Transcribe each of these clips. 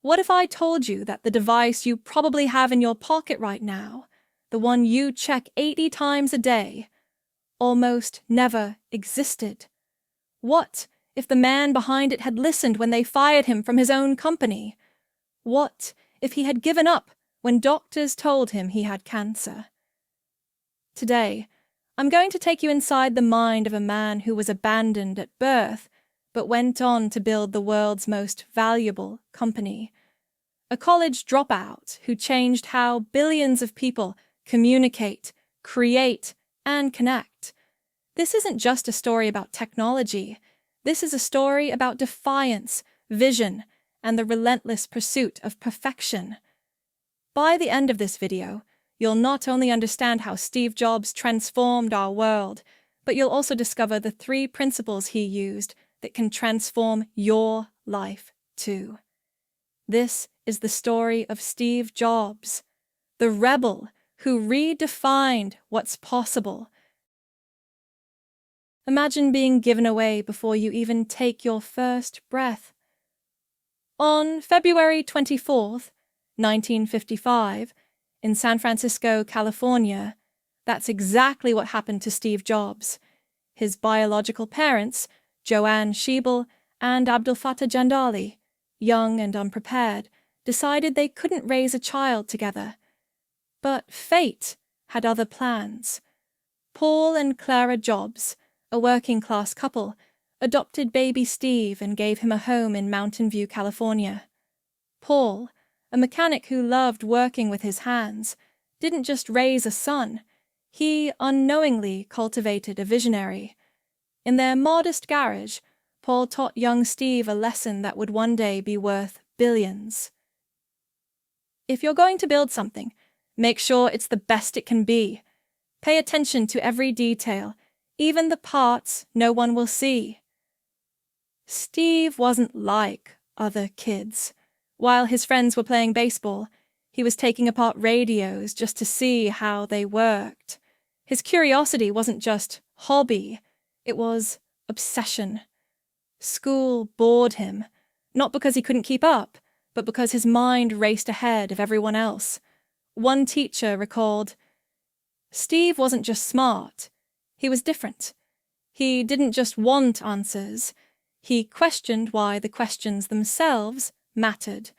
What if I told you that the device you probably have in your pocket right now, the one you check 80 times a day, almost never existed? What if the man behind it had listened when they fired him from his own company? What if he had given up when doctors told him he had cancer? Today, I'm going to take you inside the mind of a man who was abandoned at birth, but went on to build the world's most valuable company. A college dropout who changed how billions of people communicate, create, and connect. This isn't just a story about technology. This is a story about defiance, vision, and the relentless pursuit of perfection. By the end of this video, you'll not only understand how Steve Jobs transformed our world, but you'll also discover the 3 principles he used that can transform your life too. This is the story of Steve Jobs, the rebel who redefined what's possible. Imagine being given away before you even take your first breath. On February 24th, 1955, in San Francisco, California, that's exactly what happened to Steve Jobs. His biological parents, Joanne Schiebel and Abdul Fattah Jandali, young and unprepared, decided they couldn't raise a child together. But fate had other plans. Paul and Clara Jobs, a working-class couple, adopted baby Steve and gave him a home in Mountain View, California. Paul, a mechanic who loved working with his hands, didn't just raise a son, he unknowingly cultivated a visionary. In their modest garage, Paul taught young Steve a lesson that would one day be worth billions. If you're going to build something, make sure it's the best it can be. Pay attention to every detail, even the parts no one will see. Steve wasn't like other kids. While his friends were playing baseball, he was taking apart radios just to see how they worked. His curiosity wasn't just hobby, it was obsession. School bored him, not because he couldn't keep up, but because his mind raced ahead of everyone else. One teacher recalled, "Steve wasn't just smart, he was different. He didn't just want answers, he questioned why the questions themselves mattered."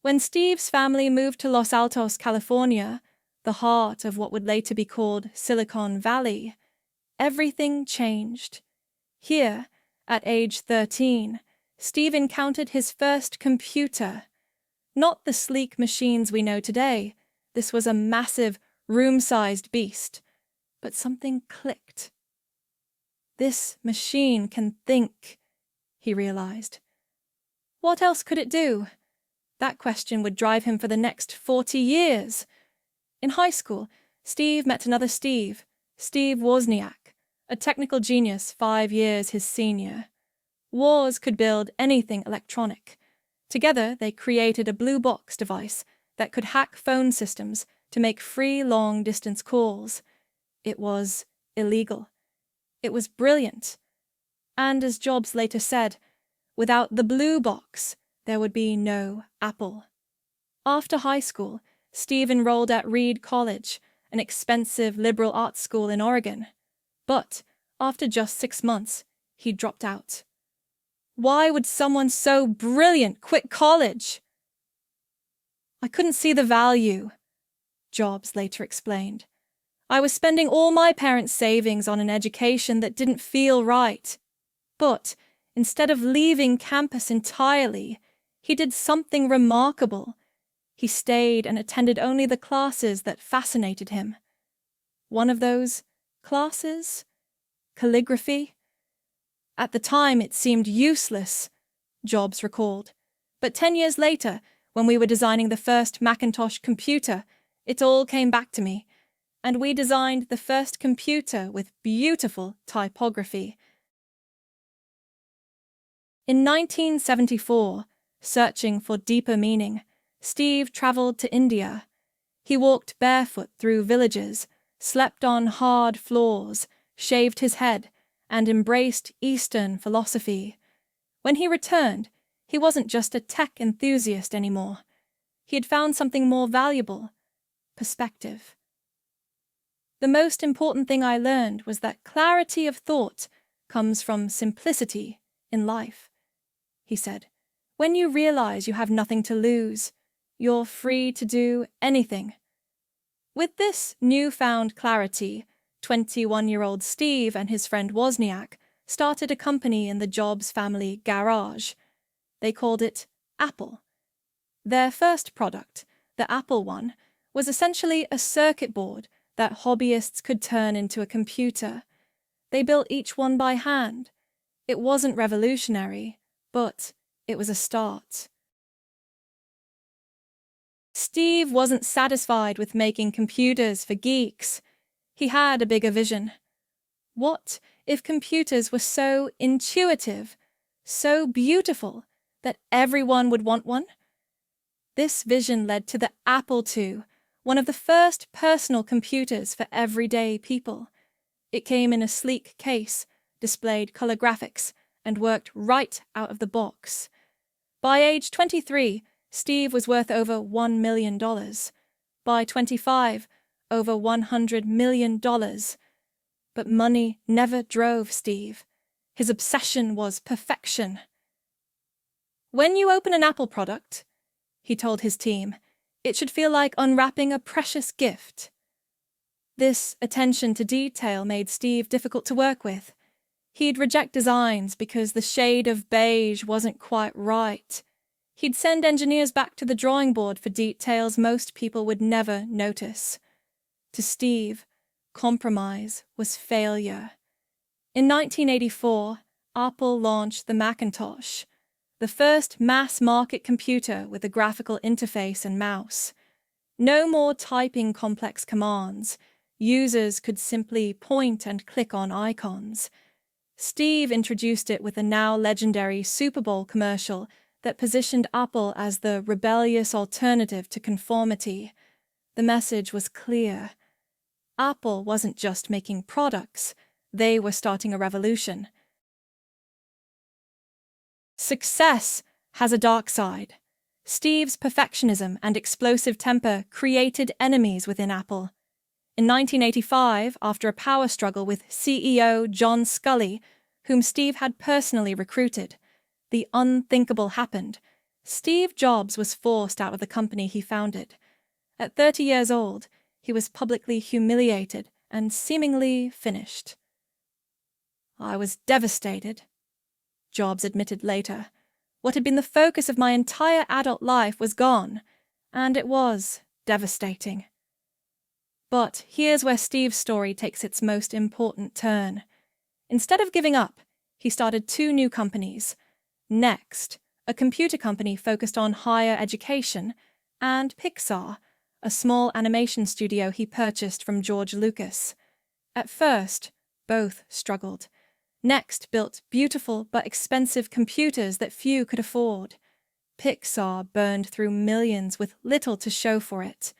When Steve's family moved to Los Altos, California, the heart of what would later be called Silicon Valley, everything changed. Here, at age 13, Steve encountered his first computer. Not the sleek machines we know today. This was a massive, room-sized beast. But something clicked. This machine can think, he realized. What else could it do? That question would drive him for the next 40 years. In high school, Steve met another Steve, Steve Wozniak, a technical genius 5 years his senior. Woz could build anything electronic. Together, they created a blue box device that could hack phone systems to make free long-distance calls. It was illegal. It was brilliant. And as Jobs later said, without the blue box, there would be no Apple. After high school, Steve enrolled at Reed College, an expensive liberal arts school in Oregon. But after just 6 months, he dropped out. Why would someone so brilliant quit college? "I couldn't see the value," Jobs later explained. "I was spending all my parents' savings on an education that didn't feel right." But instead of leaving campus entirely, he did something remarkable. He stayed and attended only the classes that fascinated him. One of those classes? Calligraphy? At the time it seemed useless, Jobs recalled. But 10 years later, when we were designing the first Macintosh computer, it all came back to me. And we designed the first computer with beautiful typography. In 1974, searching for deeper meaning, Steve traveled to India. He walked barefoot through villages, slept on hard floors, shaved his head, and embraced Eastern philosophy. When he returned, he wasn't just a tech enthusiast anymore. He had found something more valuable: perspective. The most important thing I learned was that clarity of thought comes from simplicity in life, he said. When you realize you have nothing to lose, you're free to do anything. With this newfound clarity, 21-year-old Steve and his friend Wozniak started a company in the Jobs family garage. They called it Apple. Their first product, the Apple One, was essentially a circuit board that hobbyists could turn into a computer. They built each one by hand. It wasn't revolutionary, but it was a start. Steve wasn't satisfied with making computers for geeks. He had a bigger vision. What if computers were so intuitive, so beautiful, that everyone would want one? This vision led to the Apple II, one of the first personal computers for everyday people. It came in a sleek case, displayed color graphics, and worked right out of the box. By age 23, Steve was worth over $1 million. By 25, over $100 million. But money never drove Steve. His obsession was perfection. When you open an Apple product, he told his team, it should feel like unwrapping a precious gift. This attention to detail made Steve difficult to work with. He'd reject designs because the shade of beige wasn't quite right. He'd send engineers back to the drawing board for details most people would never notice. To Steve, compromise was failure. In 1984, Apple launched the Macintosh, the first mass-market computer with a graphical interface and mouse. No more typing complex commands. Users could simply point and click on icons. Steve introduced it with a now legendary Super Bowl commercial that positioned Apple as the rebellious alternative to conformity. The message was clear. Apple wasn't just making products, they were starting a revolution. Success has a dark side. Steve's perfectionism and explosive temper created enemies within Apple. In 1985, after a power struggle with CEO John Sculley, whom Steve had personally recruited, the unthinkable happened. Steve Jobs was forced out of the company he founded. At 30 years old, he was publicly humiliated and seemingly finished. I was devastated, Jobs admitted later. What had been the focus of my entire adult life was gone, and it was devastating. But here's where Steve's story takes its most important turn. Instead of giving up, he started 2 new companies. Next, a computer company focused on higher education, and Pixar, a small animation studio he purchased from George Lucas. At first, both struggled. Next built beautiful but expensive computers that few could afford. Pixar burned through millions with little to show for it.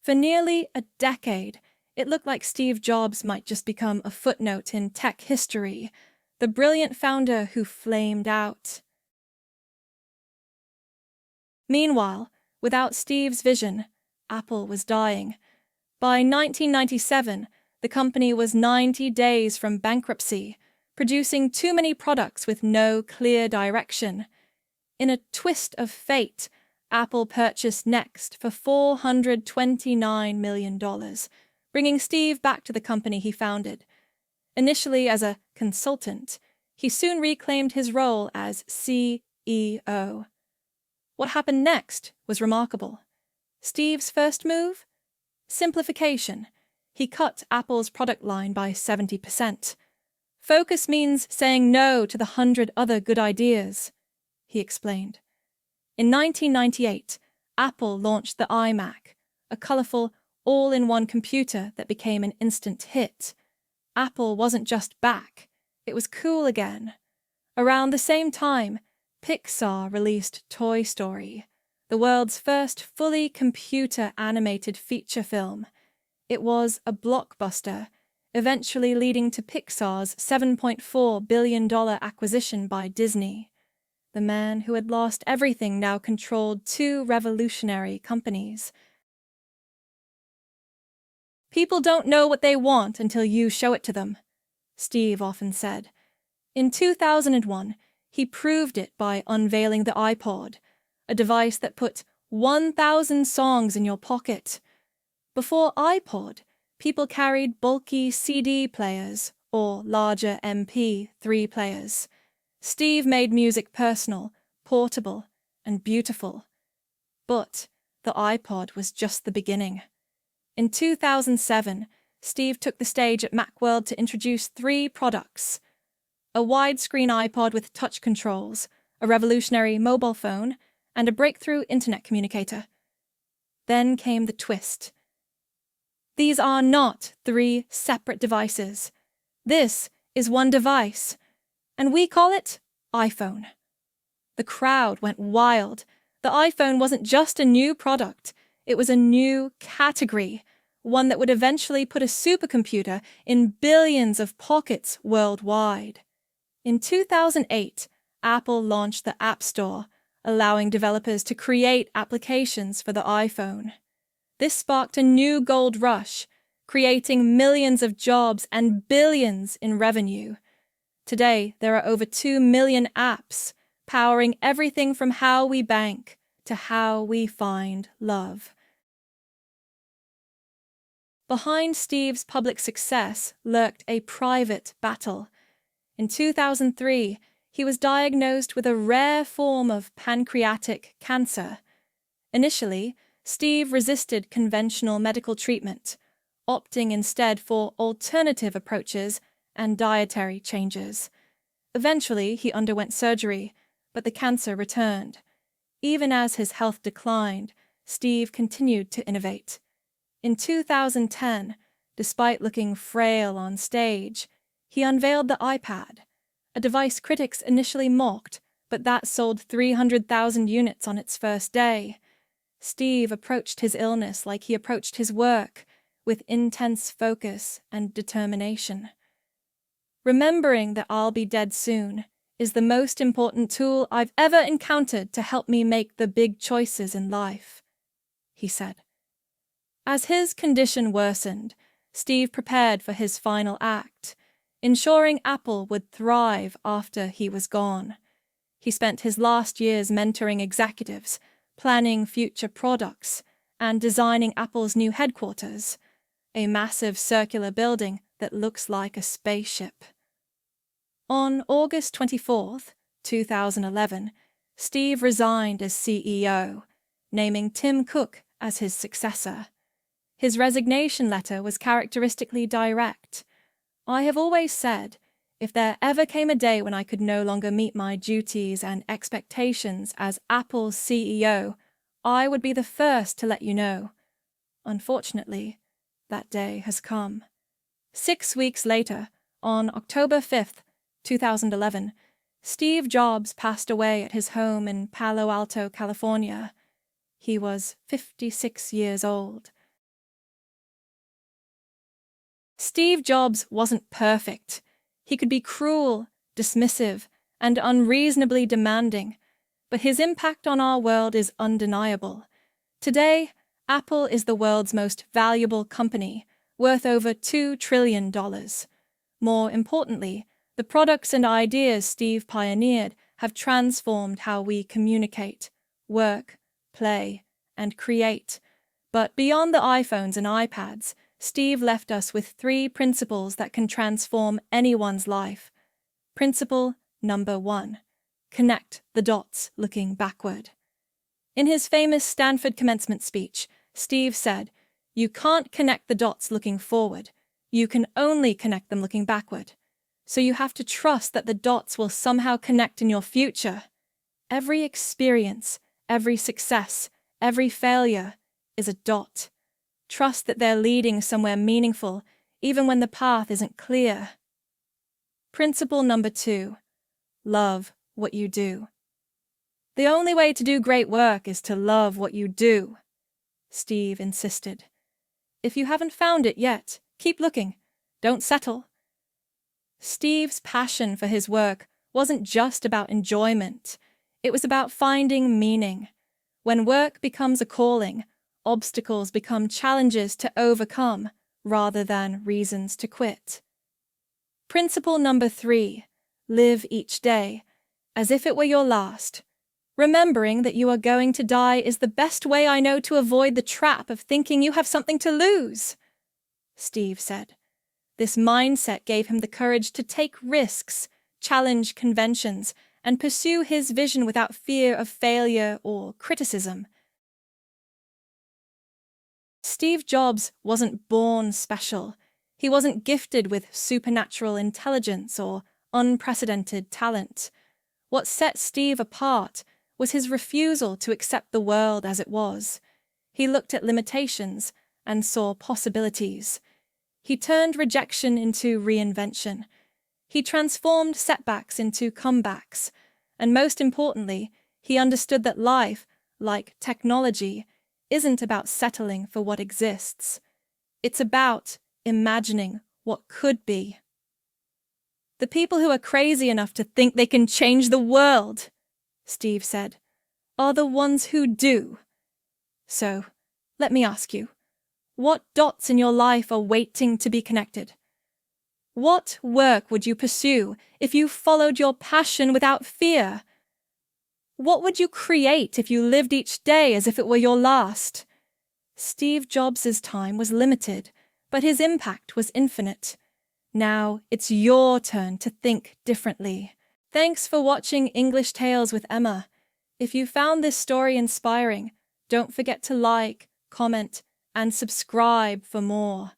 For nearly a decade, it looked like Steve Jobs might just become a footnote in tech history, the brilliant founder who flamed out. Meanwhile, without Steve's vision, Apple was dying. By 1997, the company was 90 days from bankruptcy, producing too many products with no clear direction. In a twist of fate, Apple purchased Next for $429 million, bringing Steve back to the company he founded. Initially as a consultant, he soon reclaimed his role as CEO. What happened next was remarkable. Steve's first move? Simplification. He cut Apple's product line by 70%. Focus means saying no to the 100 other good ideas, he explained. In 1998, Apple launched the iMac, a colorful, all-in-one computer that became an instant hit. Apple wasn't just back, it was cool again. Around the same time, Pixar released Toy Story, the world's first fully computer-animated feature film. It was a blockbuster, eventually leading to Pixar's $7.4 billion acquisition by Disney. the man who had lost everything now controlled two revolutionary companies. "People don't know what they want until you show it to them," Steve often said. In 2001, he proved it by unveiling the iPod, a device that put 1,000 songs in your pocket. Before iPod, people carried bulky CD players or larger MP3 players. Steve made music personal, portable, and beautiful. But the iPod was just the beginning. In 2007, Steve took the stage at Macworld to introduce 3 products: a widescreen iPod with touch controls, a revolutionary mobile phone, and a breakthrough internet communicator. Then came the twist. These are not 3 separate devices. This is one device, and we call it iPhone. The crowd went wild. The iPhone wasn't just a new product, it was a new category, one that would eventually put a supercomputer in billions of pockets worldwide. In 2008, Apple launched the App Store, allowing developers to create applications for the iPhone. This sparked a new gold rush, creating millions of jobs and billions in revenue. Today, there are over 2 million apps, powering everything from how we bank to how we find love. Behind Steve's public success lurked a private battle. In 2003, he was diagnosed with a rare form of pancreatic cancer. Initially, Steve resisted conventional medical treatment, opting instead for alternative approaches and dietary changes. Eventually, he underwent surgery, but the cancer returned. Even as his health declined, Steve continued to innovate. In 2010, despite looking frail on stage, he unveiled the iPad, a device critics initially mocked, but that sold 300,000 units on its first day. Steve approached his illness like he approached his work, with intense focus and determination. "Remembering that I'll be dead soon is the most important tool I've ever encountered to help me make the big choices in life," he said. As his condition worsened, Steve prepared for his final act, ensuring Apple would thrive after he was gone. He spent his last years mentoring executives, planning future products, and designing Apple's new headquarters, a massive circular building that looks like a spaceship. On August 24, 2011, Steve resigned as CEO, naming Tim Cook as his successor. His resignation letter was characteristically direct. "I have always said, if there ever came a day when I could no longer meet my duties and expectations as Apple's CEO, I would be the first to let you know. Unfortunately, that day has come." 6 weeks later, on October 5, 2011, Steve Jobs passed away at his home in Palo Alto, California. He was 56 years old. Steve Jobs wasn't perfect. He could be cruel, dismissive, and unreasonably demanding, but his impact on our world is undeniable. Today, Apple is the world's most valuable company, worth over $2 trillion. More importantly, the products and ideas Steve pioneered have transformed how we communicate, work, play, and create. But beyond the iPhones and iPads, Steve left us with 3 principles that can transform anyone's life. Principle number 1: connect the dots looking backward. In his famous Stanford commencement speech, Steve said, "You can't connect the dots looking forward. You can only connect them looking backward. So you have to trust that the dots will somehow connect in your future." Every experience, every success, every failure is a dot. Trust that they're leading somewhere meaningful, even when the path isn't clear. Principle number 2: love what you do. The only way to do great work is to love what you do, Steve insisted. If you haven't found it yet, keep looking. Don't settle. Steve's passion for his work wasn't just about enjoyment. It was about finding meaning. When work becomes a calling, obstacles become challenges to overcome rather than reasons to quit. Principle number 3, live each day as if it were your last. Remembering that you are going to die is the best way I know to avoid the trap of thinking you have something to lose, Steve said. This mindset gave him the courage to take risks, challenge conventions, and pursue his vision without fear of failure or criticism. Steve Jobs wasn't born special. He wasn't gifted with supernatural intelligence or unprecedented talent. What set Steve apart was his refusal to accept the world as it was. He looked at limitations and saw possibilities. He turned rejection into reinvention. He transformed setbacks into comebacks. And most importantly, he understood that life, like technology, isn't about settling for what exists. It's about imagining what could be. The people who are crazy enough to think they can change the world, Steve said, are the ones who do. So, let me ask you, what dots in your life are waiting to be connected? What work would you pursue if you followed your passion without fear? What would you create if you lived each day as if it were your last? Steve Jobs' time was limited, but his impact was infinite. Now it's your turn to think differently. Thanks for watching English Tales with Emma. If you found this story inspiring, don't forget to like, comment, and subscribe for more.